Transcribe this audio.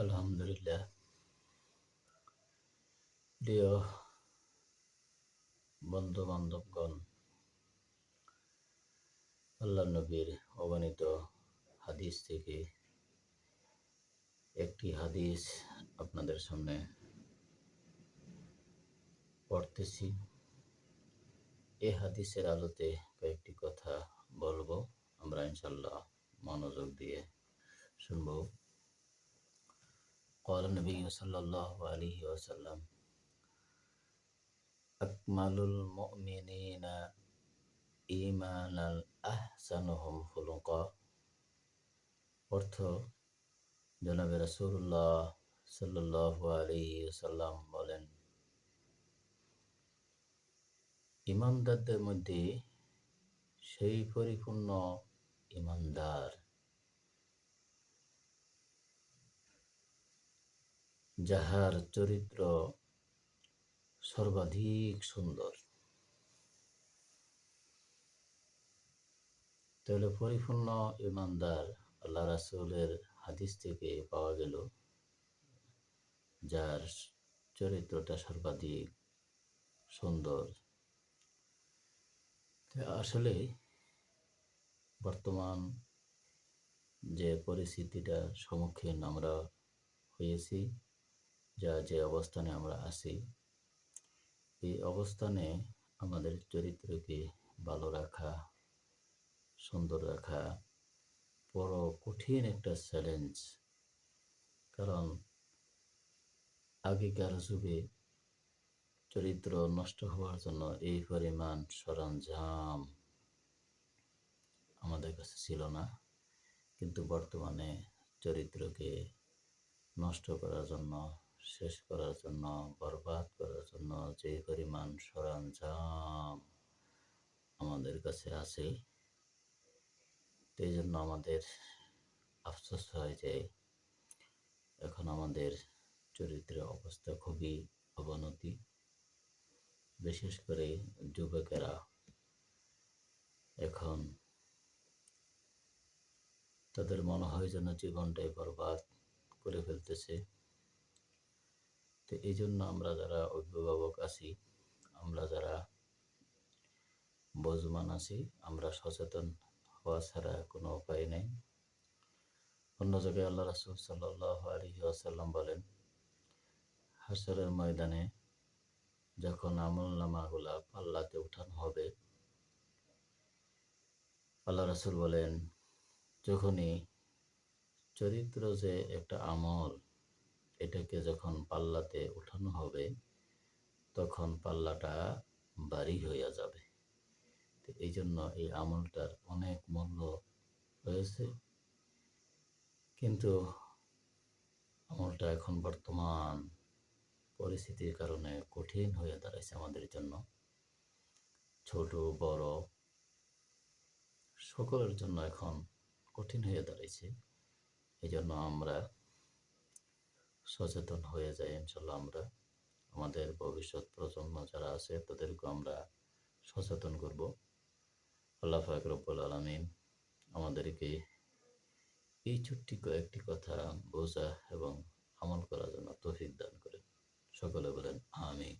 আলহামদুলিল্লাহ। প্রিয় বন্ধু বান্ধবগণ, আল্লাহ নবীর অগণিত হাদিস থেকে একটি হাদিস আপনাদের সামনে পড়তেছি। এই হাদিসের আলোতে কয়েকটি কথা বলবো, আমরা ইনশাল্লাহ মনোযোগ দিয়ে শুনবো। قال النبي صلى الله عليه وسلم أكمل المؤمنين إيمانا أحسنهم خلقا। অর্থ, জনাবে রাসূলুল্লাহ সাল্লাল্লাহু আলাইহি ওয়াসাল্লাম বলেন, ইমানদারদের মধ্যে সেই পরিপূর্ণ ইমানদার যাহার চরিত্র সর্বাধিক সুন্দর। তাহলে পরিপূর্ণ ইমানদার আল্লাহ রাসূলের হাদিস থেকে পাওয়া গেল, যার চরিত্রটা সর্বাধিক সুন্দর। আসলে বর্তমান যে পরিস্থিতিটা সম্মুখীন আমরা হয়েছি, যে অবস্থানে আমরা আছি, এই অবস্থানে আমাদের চরিত্রকে ভালো রাখা, সুন্দর রাখা বড় কঠিন একটা চ্যালেঞ্জ। কারণ আগেকার যুগে চরিত্র নষ্ট হওয়ার জন্য এই পরিমাণ সরঞ্জাম আমাদের কাছে ছিল না, কিন্তু বর্তমানে চরিত্রকে নষ্ট করার জন্য, শেষ করার জন্য, বরবাদ করার জন্য যে পরিমাণ সরঞ্জাম আমাদের কাছে আছে, এই জন্য আমাদের আফসোস হয় যে এখন আমাদের চরিত্রের অবস্থা খুবই অবনতি। বিশেষ করে যুবকেরা এখন তাদের মনে হয় যেন জীবনটাই বরবাদ করে ফেলতেছে। তো এই জন্য আমরা যারা অভিভাবক আছি, আমরা যারা বুঝমান আছি, আমরা সচেতন হওয়া ছাড়া কোনো উপায় নেই। অন্য জায়গায় আল্লাহ রাসূল সাল্লাল্লাহু আলাইহি ওয়াসাল্লাম বলেন, হাশরের ময়দানে যখন আমলনামাগুলা পাল্লাতে উঠানো হবে, আল্লাহ রাসূল বলেন, যখনই চরিত্র যে একটা আমল, এটাকে যখন পাল্লাতে উঠানো হবে, তখন পাল্লাটা ভারী হয়ে যাবে। এই জন্য এই আমলটার অনেক মূল্য রয়েছে, কিন্তু আমলটা এখন বর্তমান পরিস্থিতির কারণে কঠিন হয়ে দাঁড়াইছে আমাদের জন্য। ছোট বড় সকলের জন্য এখন কঠিন হয়ে দাঁড়াইছে। এই জন্য আমরা সচেতন হয়ে যাই। ইনশাল্লাহ আমরা আমাদের ভবিষ্যৎ প্রজন্ম যারা আছে তাদেরকে আমরা সচেতন করব। আল্লাহ পাক রব্বুল আলামিন আমাদেরকে এই ছোট্ট কয়েকটি কথা বোঝা এবং আমল করার জন্য তৌফিক দান করেন। সকলে বলেন আমিন।